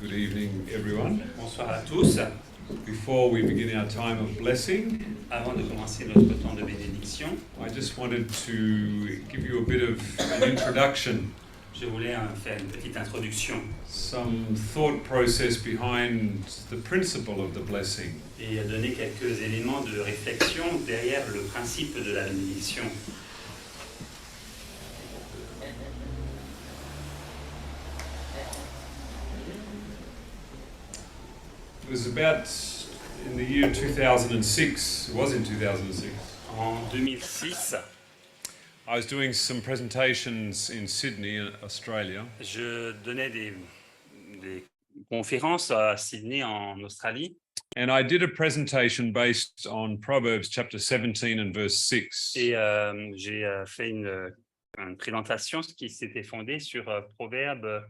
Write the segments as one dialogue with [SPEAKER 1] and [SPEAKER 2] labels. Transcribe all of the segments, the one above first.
[SPEAKER 1] Good evening, everyone.
[SPEAKER 2] Bonsoir à tous.
[SPEAKER 1] Before we begin our time of blessing,
[SPEAKER 2] Avant de commencer notre temps de bénédiction,
[SPEAKER 1] I just wanted to give you a bit of an introduction,
[SPEAKER 2] je voulais faire une petite introduction
[SPEAKER 1] some thought process behind the principle of the blessing.
[SPEAKER 2] et donner quelques éléments de réflexion derrière le principe de la bénédiction.
[SPEAKER 1] It was about in the year 2006, it was in 2006,
[SPEAKER 2] En 2006,
[SPEAKER 1] I was doing some presentations in Sydney, Australia,
[SPEAKER 2] je donnais des conférences à Sydney en Australie
[SPEAKER 1] and I did a presentation based on Proverbs chapter 17 and verse 6.
[SPEAKER 2] et j'ai fait une présentation qui s'était fondée sur Proverbes,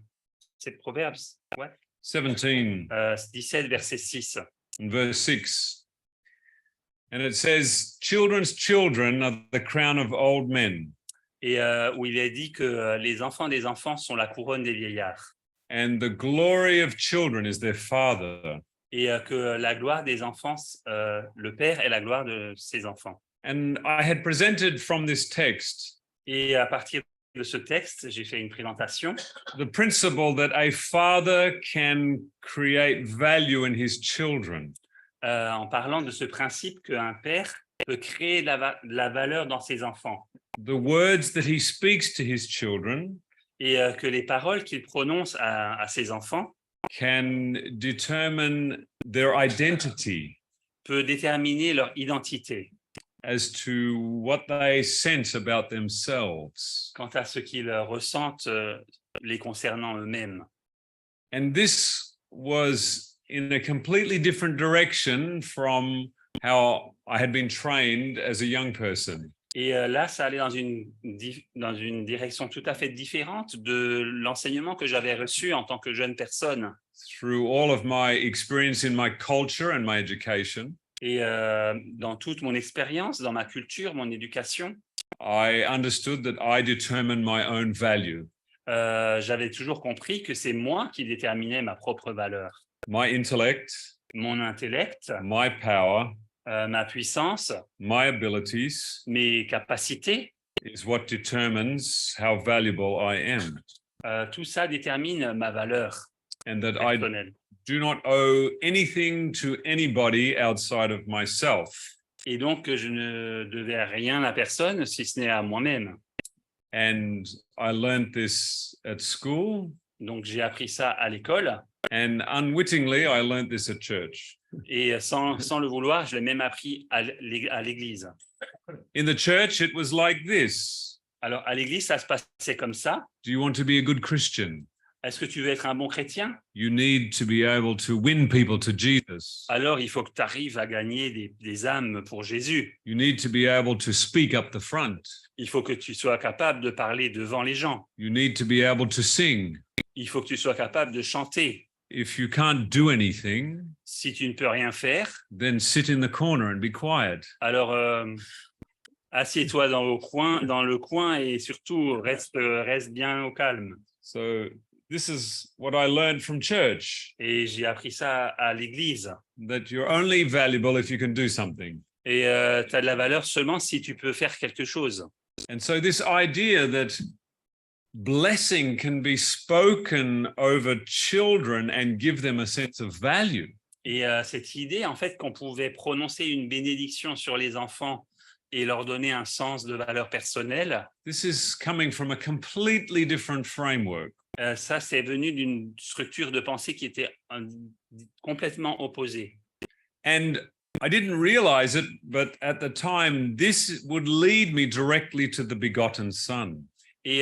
[SPEAKER 2] c'est Proverbes, what?
[SPEAKER 1] 17
[SPEAKER 2] 17 verset 6.
[SPEAKER 1] and verse 6. And it says, children's children are the crown of old men,
[SPEAKER 2] Et où il est dit que les enfants des enfants sont la couronne des vieillards
[SPEAKER 1] and the glory of children is their father.
[SPEAKER 2] et que la gloire des enfants, le père est la gloire de ses enfants.
[SPEAKER 1] And I had presented from this text
[SPEAKER 2] Et à partir de ce texte, j'ai fait une présentation
[SPEAKER 1] the principle that a father can create value in his children.
[SPEAKER 2] En parlant de ce principe qu'un père peut créer la valeur dans ses enfants
[SPEAKER 1] The words that he speaks to his children
[SPEAKER 2] et que les paroles qu'il prononce à ses enfants
[SPEAKER 1] can determine their identity
[SPEAKER 2] peut déterminer leur identité
[SPEAKER 1] as to what they sense about themselves.
[SPEAKER 2] quant à ce qu'ils ressentent les concernant eux-mêmes.
[SPEAKER 1] And this was in a completely different direction from how I had been trained as a young person.
[SPEAKER 2] Et là, ça allait dans une direction tout à fait différente de l'enseignement que j'avais reçu en tant que jeune personne.
[SPEAKER 1] Through all of my experience in my culture and my education,
[SPEAKER 2] Et dans toute mon expérience, dans ma culture, mon éducation,
[SPEAKER 1] I understood that I determined my own value,
[SPEAKER 2] j'avais toujours compris que c'est moi qui déterminais ma propre valeur.
[SPEAKER 1] my intellect,
[SPEAKER 2] Mon intellect,
[SPEAKER 1] my power,
[SPEAKER 2] ma puissance,
[SPEAKER 1] my abilities
[SPEAKER 2] mes capacités,
[SPEAKER 1] is what determines how valuable I am,
[SPEAKER 2] tout ça détermine ma valeur
[SPEAKER 1] and that I
[SPEAKER 2] personnelle.
[SPEAKER 1] do not owe anything to anybody outside of myself.
[SPEAKER 2] Et donc, je ne devais rien à personne si ce n'est à moi-même.
[SPEAKER 1] And I learned this at school,
[SPEAKER 2] Donc, j'ai appris ça à l'école.
[SPEAKER 1] and unwittingly I learned this at church.
[SPEAKER 2] Et sans le vouloir, je l'ai même appris à l'église.
[SPEAKER 1] In the church, it was like this.
[SPEAKER 2] Alors, à l'église, ça se passait comme ça.
[SPEAKER 1] Do you want to be a good Christian?
[SPEAKER 2] Est-ce que tu veux être un bon chrétien?
[SPEAKER 1] You need to be able to win people to Jesus.
[SPEAKER 2] Alors, il faut que tu arrives à gagner des âmes pour Jésus.
[SPEAKER 1] You need to be able to speak up the front.
[SPEAKER 2] Il faut que tu sois capable de parler devant les gens.
[SPEAKER 1] You need to be able to sing.
[SPEAKER 2] Il faut que tu sois capable de chanter.
[SPEAKER 1] If you can't do anything,
[SPEAKER 2] Si tu ne peux rien faire,
[SPEAKER 1] then sit in the corner and be quiet.
[SPEAKER 2] alors assieds-toi dans le coin et surtout reste bien au calme.
[SPEAKER 1] So this is what I learned from church,
[SPEAKER 2] Et j'ai appris ça à l'église.
[SPEAKER 1] that you're only valuable if you can do something.
[SPEAKER 2] Et tu as de la valeur seulement si tu peux faire quelque chose.
[SPEAKER 1] And so this idea that blessing can be spoken over children and give them a sense of value
[SPEAKER 2] Et cette idée, en fait, qu'on pouvait prononcer une bénédiction sur les enfants et leur donner un sens de valeur personnelle,
[SPEAKER 1] this is coming from a completely different framework.
[SPEAKER 2] ça, c'est venu d'une structure de pensée qui était complètement opposée.
[SPEAKER 1] And I didn't realize it, but at the time, this would lead me directly to the begotten Son.
[SPEAKER 2] Et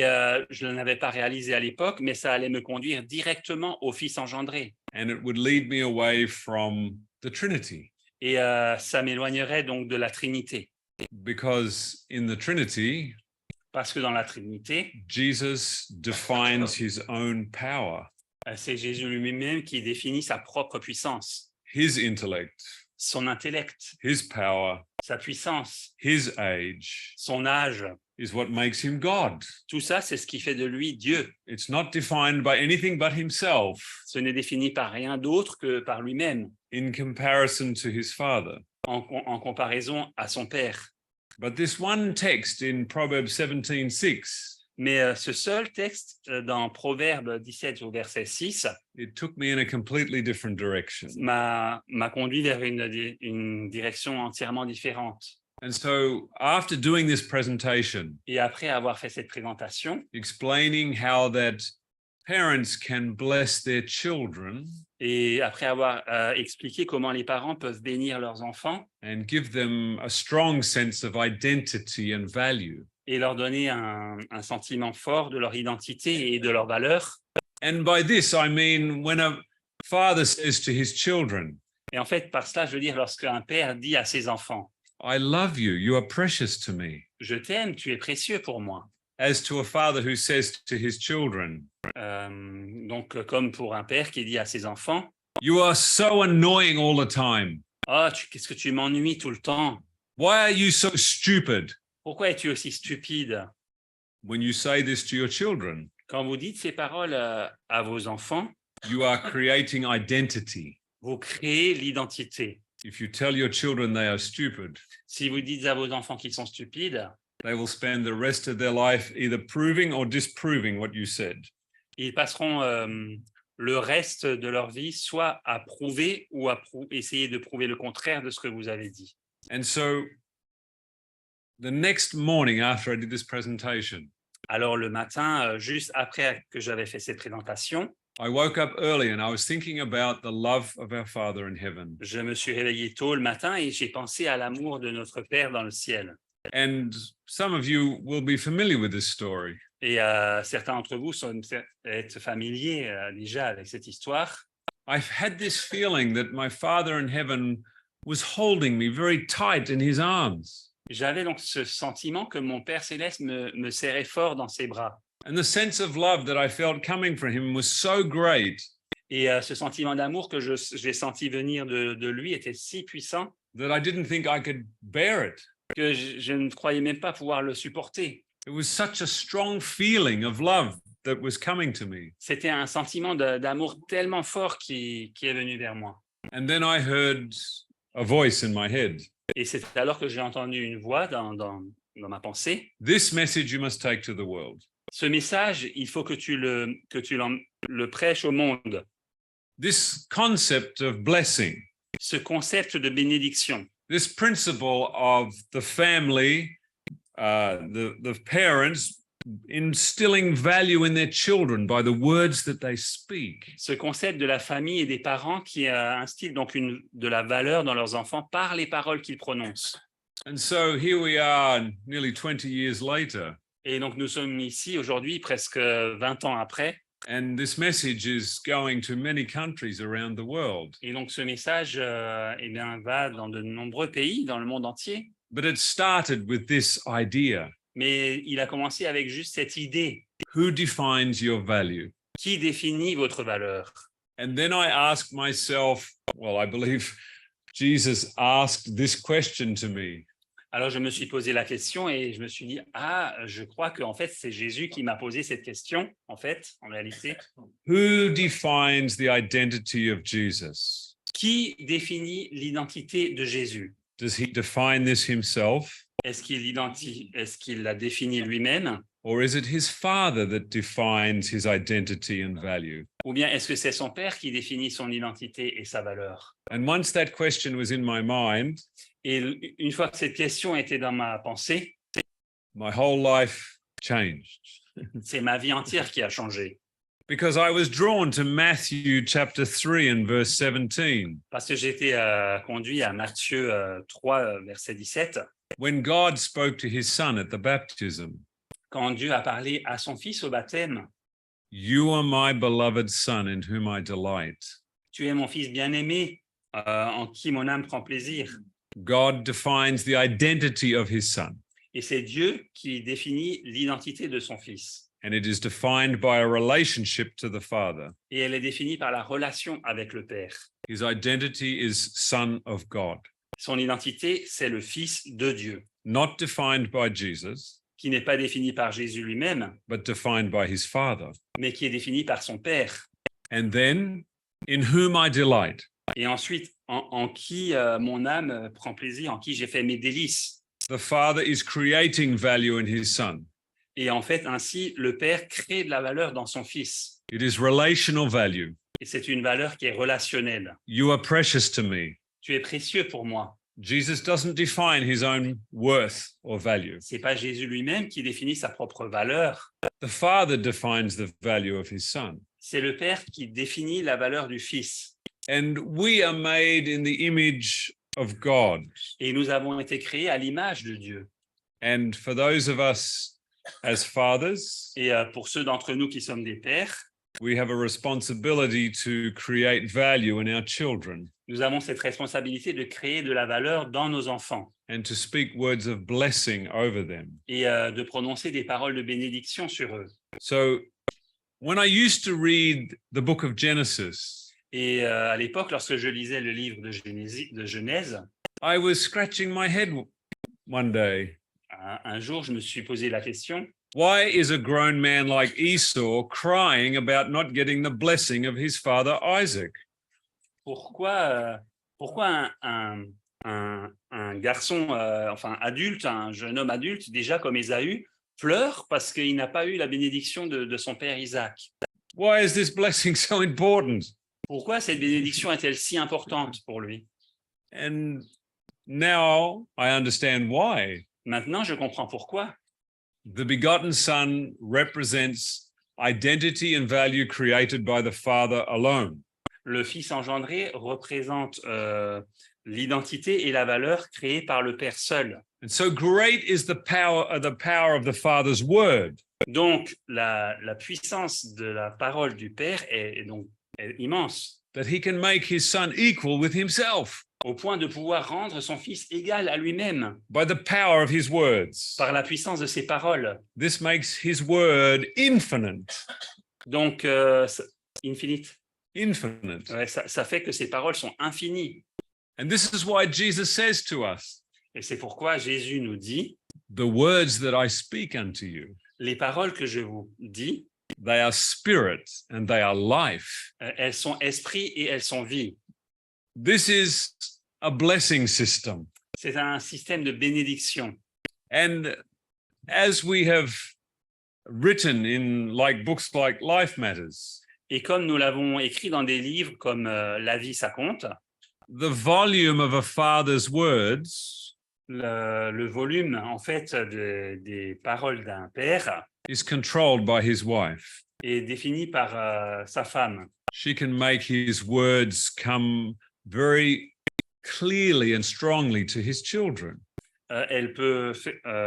[SPEAKER 2] je ne l'avais pas réalisé à l'époque, mais ça allait me conduire directement au Fils engendré.
[SPEAKER 1] And it would lead me away from the Trinity.
[SPEAKER 2] Et ça m'éloignerait donc de la Trinité.
[SPEAKER 1] Because in the Trinity,
[SPEAKER 2] Parce que dans la Trinité,
[SPEAKER 1] Jesus defines his own power,
[SPEAKER 2] c'est Jésus lui-même qui définit sa propre puissance,
[SPEAKER 1] his intellect,
[SPEAKER 2] son intellect,
[SPEAKER 1] his power,
[SPEAKER 2] sa puissance,
[SPEAKER 1] his age,
[SPEAKER 2] son âge,
[SPEAKER 1] is what makes him God.
[SPEAKER 2] Tout ça, c'est ce qui fait de lui Dieu.
[SPEAKER 1] It's not defined by anything but himself
[SPEAKER 2] Ce n'est défini par rien d'autre que par lui-même,
[SPEAKER 1] in comparison to his Father.
[SPEAKER 2] en comparaison à son Père.
[SPEAKER 1] But this one text in Proverbs 17:6,
[SPEAKER 2] Mais ce seul texte dans Proverbe 17 au verset 6
[SPEAKER 1] it took me in a completely different direction.
[SPEAKER 2] m'a conduit vers une direction entièrement différente.
[SPEAKER 1] And so after doing this presentation,
[SPEAKER 2] Et après avoir fait cette présentation,
[SPEAKER 1] explaining how that parents can bless their children
[SPEAKER 2] et après avoir expliqué comment les parents peuvent bénir leurs enfants
[SPEAKER 1] and give them a strong sense of identity and value.
[SPEAKER 2] et leur donner un sentiment fort de leur identité et de leur valeur.
[SPEAKER 1] And by this, I mean when a father says to his children,
[SPEAKER 2] Et en fait, par cela, je veux dire, lorsqu'un père dit à ses enfants,
[SPEAKER 1] I love you, you are precious to me,
[SPEAKER 2] je t'aime, tu es précieux pour moi.
[SPEAKER 1] as to a father who says to his children,
[SPEAKER 2] Donc, comme pour un père qui dit à ses enfants,
[SPEAKER 1] you are so annoying all the time.
[SPEAKER 2] oh, qu'est-ce que tu m'ennuies tout le temps?
[SPEAKER 1] Why are you so stupid?
[SPEAKER 2] Pourquoi es-tu aussi stupide?
[SPEAKER 1] When you say this to your children,
[SPEAKER 2] Quand vous dites ces paroles à vos enfants,
[SPEAKER 1] you are creating identity.
[SPEAKER 2] vous créez l'identité.
[SPEAKER 1] If you tell your children they are stupid,
[SPEAKER 2] Si vous dites à vos enfants qu'ils sont stupides,
[SPEAKER 1] they will spend the rest of their life either proving or disproving what you said.
[SPEAKER 2] ils passeront le reste de leur vie soit à prouver ou à essayer de prouver le contraire de ce que vous avez dit.
[SPEAKER 1] And so the next morning after I did this presentation,
[SPEAKER 2] Alors le matin, juste après que j'avais fait cette présentation,
[SPEAKER 1] I woke up early and I was thinking about the love of our Father in heaven.
[SPEAKER 2] je me suis réveillé tôt le matin et j'ai pensé à l'amour de notre Père dans le ciel.
[SPEAKER 1] And some of you will be familiar with this story.
[SPEAKER 2] Et certains d'entre vous sont peut-être familiers déjà avec cette histoire.
[SPEAKER 1] I've had this feeling that my Father in heaven was holding me very tight in his arms.
[SPEAKER 2] J'avais donc ce sentiment que mon Père céleste me serrait fort dans ses bras.
[SPEAKER 1] And the sense of love that I felt coming from him was so great
[SPEAKER 2] Et ce sentiment d'amour que j'ai senti venir de lui était si puissant
[SPEAKER 1] that I didn't think I could bear it.
[SPEAKER 2] que je ne croyais même pas pouvoir le supporter.
[SPEAKER 1] It was such a strong feeling of love that was coming to me.
[SPEAKER 2] C'était un sentiment d'amour tellement fort qui est venu vers moi.
[SPEAKER 1] And then I heard a voice in my head.
[SPEAKER 2] Et c'est alors que j'ai entendu une voix dans ma pensée.
[SPEAKER 1] This message you must take to the world.
[SPEAKER 2] Ce message, il faut que tu le prêches au monde.
[SPEAKER 1] This concept of blessing,
[SPEAKER 2] Ce concept de bénédiction,
[SPEAKER 1] this principle of the family, the parents instilling value in their children by the words that they speak.
[SPEAKER 2] ce concept de la famille et des parents qui instillent donc de la valeur dans leurs enfants par les paroles qu'ils prononcent.
[SPEAKER 1] And so here we are nearly 20 years later.
[SPEAKER 2] Et donc nous sommes ici aujourd'hui, presque 20 ans après.
[SPEAKER 1] And this message is going to many countries around the world.
[SPEAKER 2] Et donc ce message va dans de nombreux pays dans le monde entier.
[SPEAKER 1] But it started with this idea.
[SPEAKER 2] Mais il a commencé avec juste cette idée.
[SPEAKER 1] Who defines your value?
[SPEAKER 2] Qui définit votre valeur?
[SPEAKER 1] And then I asked myself, well, I believe Jesus asked this question to me.
[SPEAKER 2] Alors je me suis posé la question et je me suis dit, je crois qu'en fait c'est Jésus qui m'a posé cette question, en réalité.
[SPEAKER 1] Who defines the identity of Jesus?
[SPEAKER 2] Qui définit l'identité de Jésus?
[SPEAKER 1] Does he define this himself?
[SPEAKER 2] Est-ce qu'il l'a défini lui-même?
[SPEAKER 1] Or is it his Father that defines his identity and value?
[SPEAKER 2] Ou bien est-ce que c'est son Père qui définit son identité et sa valeur?
[SPEAKER 1] And once that question was in my mind,
[SPEAKER 2] Et une fois que cette question était dans ma pensée,
[SPEAKER 1] my whole life changed.
[SPEAKER 2] c'est ma vie entière qui a changé.
[SPEAKER 1] Because I was drawn to Matthew chapter 3 and verse 17.
[SPEAKER 2] Parce que j'ai été conduit à Matthieu 3, verset 17.
[SPEAKER 1] When God spoke to his son at the baptism,
[SPEAKER 2] Quand Dieu a parlé à son fils au baptême,
[SPEAKER 1] you are my beloved son in whom I delight.
[SPEAKER 2] tu es mon fils bien-aimé, en qui mon âme prend plaisir.
[SPEAKER 1] God defines the identity of his son,
[SPEAKER 2] Et c'est Dieu qui définit l'identité de son fils.
[SPEAKER 1] and it is defined by a relationship to the Father.
[SPEAKER 2] Et elle est définie par la relation avec le Père.
[SPEAKER 1] His identity is son of God,
[SPEAKER 2] Son identité, c'est le Fils de Dieu,
[SPEAKER 1] not defined by Jesus,
[SPEAKER 2] qui n'est pas défini par Jésus lui-même,
[SPEAKER 1] but defined by his Father.
[SPEAKER 2] mais qui est défini par son Père.
[SPEAKER 1] And then, in whom I delight.
[SPEAKER 2] Et ensuite, en qui mon âme prend plaisir, en qui j'ai fait mes délices.
[SPEAKER 1] The Father is creating value in his Son.
[SPEAKER 2] Et en fait, ainsi, le Père crée de la valeur dans son Fils.
[SPEAKER 1] It is relational value.
[SPEAKER 2] Et c'est une valeur qui est relationnelle.
[SPEAKER 1] You are precious to me.
[SPEAKER 2] Tu es précieux pour moi.
[SPEAKER 1] Jesus doesn't define his own worth or value.
[SPEAKER 2] C'est pas Jésus lui-même qui définit sa propre valeur.
[SPEAKER 1] The Father defines the value of his Son.
[SPEAKER 2] C'est le Père qui définit la valeur du Fils.
[SPEAKER 1] And we are made in the image of God.
[SPEAKER 2] Et nous avons été créés à l'image de Dieu.
[SPEAKER 1] And for those of us as fathers,
[SPEAKER 2] Et pour ceux d'entre nous qui sommes des pères,
[SPEAKER 1] we have a responsibility to create value in our children
[SPEAKER 2] nous avons cette responsabilité de créer de la valeur dans nos enfants
[SPEAKER 1] and to speak words of blessing over them.
[SPEAKER 2] et de prononcer des paroles de bénédiction sur eux.
[SPEAKER 1] So when I used to read the book of Genesis,
[SPEAKER 2] Et à l'époque, lorsque je lisais le livre de Genèse,
[SPEAKER 1] I was scratching my head one day.
[SPEAKER 2] un jour, je me suis posé la question,
[SPEAKER 1] Why is a grown man like Esau crying about not getting the blessing of his father Isaac?
[SPEAKER 2] pourquoi un garçon, enfin adulte, un jeune homme adulte, déjà comme Ésaü, pleure parce qu'il n'a pas eu la bénédiction de son père Isaac?
[SPEAKER 1] Why is this blessing so important?
[SPEAKER 2] Pourquoi cette bénédiction est-elle si importante pour lui?
[SPEAKER 1] And now I understand why.
[SPEAKER 2] Maintenant, je comprends pourquoi.
[SPEAKER 1] The begotten Son represents identity and value created by the Father alone.
[SPEAKER 2] Le Fils engendré représente l'identité et la valeur créée par le Père seul.
[SPEAKER 1] And so great is the power of the Father's word
[SPEAKER 2] Donc, la puissance de la parole du Père est immense,
[SPEAKER 1] that he can make his Son equal with himself
[SPEAKER 2] au point de pouvoir rendre son Fils égal à lui-même
[SPEAKER 1] by the power of his words.
[SPEAKER 2] par la puissance de ses paroles.
[SPEAKER 1] This makes his word infinite.
[SPEAKER 2] Donc, infinite.
[SPEAKER 1] Infinite.
[SPEAKER 2] Ouais, ça fait que ses paroles sont infinies.
[SPEAKER 1] And this is why Jesus says to us,
[SPEAKER 2] Et c'est pourquoi Jésus nous dit,
[SPEAKER 1] the words that I speak unto you,
[SPEAKER 2] les paroles que je vous dis,
[SPEAKER 1] they are spirit and they are life.
[SPEAKER 2] elles sont esprit et elles sont vie.
[SPEAKER 1] This is a blessing system.
[SPEAKER 2] C'est un système de bénédiction.
[SPEAKER 1] And as we have written in books like Life Matters,
[SPEAKER 2] Et comme nous l'avons écrit dans des livres comme La vie, ça compte,
[SPEAKER 1] the volume of a father's words
[SPEAKER 2] le volume en fait des paroles d'un père
[SPEAKER 1] is controlled by his wife.
[SPEAKER 2] est défini par sa femme.
[SPEAKER 1] She can make his words come very clearly and strongly to his children.
[SPEAKER 2] Elle peut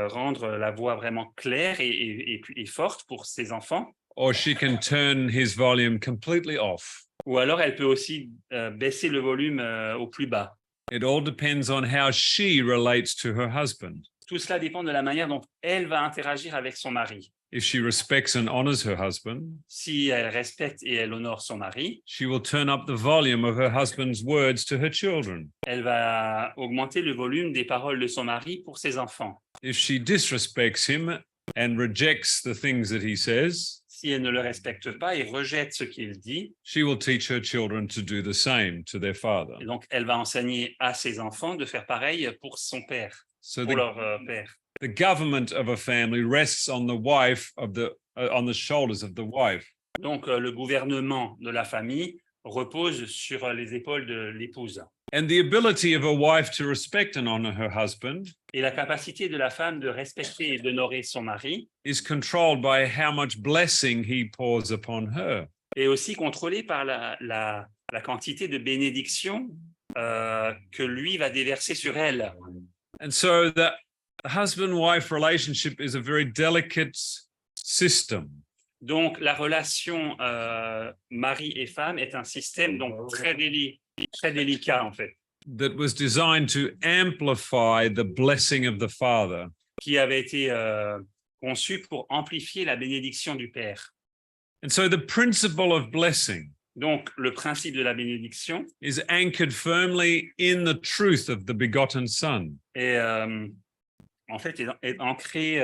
[SPEAKER 2] rendre la voix vraiment claire et forte pour ses enfants.
[SPEAKER 1] Or she can turn his volume completely off.
[SPEAKER 2] Ou alors elle peut aussi baisser le volume au plus bas.
[SPEAKER 1] It all depends on how she relates to her husband.
[SPEAKER 2] Tout cela dépend de la manière dont elle va interagir avec son mari.
[SPEAKER 1] If she respects and honors her husband,
[SPEAKER 2] Si elle respecte et elle honore son mari,
[SPEAKER 1] she will turn up the volume of her husband's words to her children.
[SPEAKER 2] elle va augmenter le volume des paroles de son mari pour ses enfants.
[SPEAKER 1] If she disrespects him and rejects the things that he says,
[SPEAKER 2] Si elle ne le respecte pas et rejette ce qu'il dit,
[SPEAKER 1] she will teach her children to do the same to their father.
[SPEAKER 2] et donc elle va enseigner à ses enfants de faire pareil pour son père,
[SPEAKER 1] So
[SPEAKER 2] pour leur père.
[SPEAKER 1] the government of a family rests on the wife of on the shoulders of the wife.
[SPEAKER 2] Donc le gouvernement de la famille repose sur les épaules de l'épouse.
[SPEAKER 1] And the ability of a wife to respect and honor her husband
[SPEAKER 2] Et la capacité de la femme de respecter et d'honorer son mari
[SPEAKER 1] is controlled by how much blessing he pours upon her.
[SPEAKER 2] est aussi contrôlée par la quantité de bénédiction que lui va déverser sur elle.
[SPEAKER 1] And so the husband-wife relationship is a very delicate system.
[SPEAKER 2] Donc la relation mari et femme est un système donc très délicat en fait,
[SPEAKER 1] That was designed to amplify the blessing of the Father.
[SPEAKER 2] qui avait été conçu pour amplifier la bénédiction du Père.
[SPEAKER 1] And so the principle of blessing
[SPEAKER 2] Donc le principe de la bénédiction
[SPEAKER 1] is anchored firmly in the truth of the begotten Son.
[SPEAKER 2] est en fait est ancré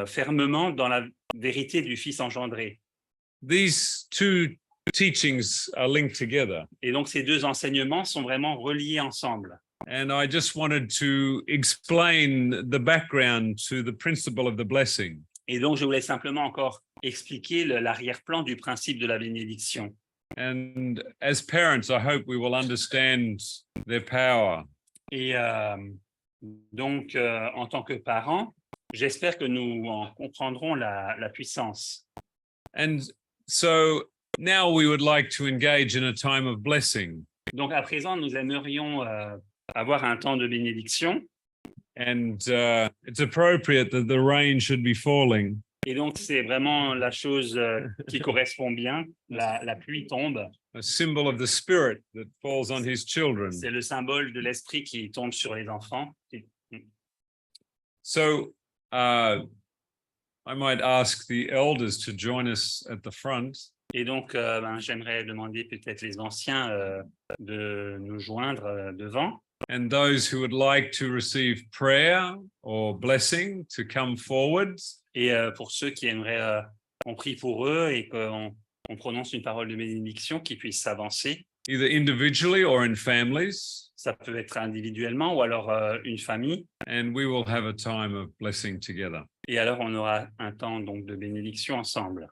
[SPEAKER 2] fermement dans la vérité du Fils engendré.
[SPEAKER 1] These two teachings are linked together.
[SPEAKER 2] Et donc, ces deux enseignements sont vraiment reliés ensemble.
[SPEAKER 1] And I just wanted to explain the background to the principle of the blessing.
[SPEAKER 2] Et donc, je voulais simplement encore expliquer l'arrière-plan du principe de la bénédiction.
[SPEAKER 1] And as parents, I hope we will understand their power.
[SPEAKER 2] Et donc, en tant que parents, j'espère que nous en comprendrons la puissance.
[SPEAKER 1] And so now we would like to engage in a time of blessing.
[SPEAKER 2] Donc, à présent, nous aimerions avoir un temps de bénédiction.
[SPEAKER 1] And it's appropriate that the rain should be falling.
[SPEAKER 2] Et donc, c'est vraiment la chose qui correspond bien. La pluie tombe.
[SPEAKER 1] A symbol of the Spirit that falls on his children.
[SPEAKER 2] C'est le symbole de l'esprit qui tombe sur les enfants.
[SPEAKER 1] So I might ask the elders to join us at the front.
[SPEAKER 2] Et donc, j'aimerais demander peut-être les anciens de nous joindre devant.
[SPEAKER 1] And those who would like to receive prayer or blessing to come forward.
[SPEAKER 2] Et pour ceux qui aimeraient, on prie pour eux et qu'on prononce une parole de bénédiction, qu'ils puissent s'avancer.
[SPEAKER 1] Either individually or in families.
[SPEAKER 2] Ça peut être individuellement ou alors une famille.
[SPEAKER 1] And we will have a time of blessing together.
[SPEAKER 2] Et alors, on aura un temps donc de bénédiction ensemble.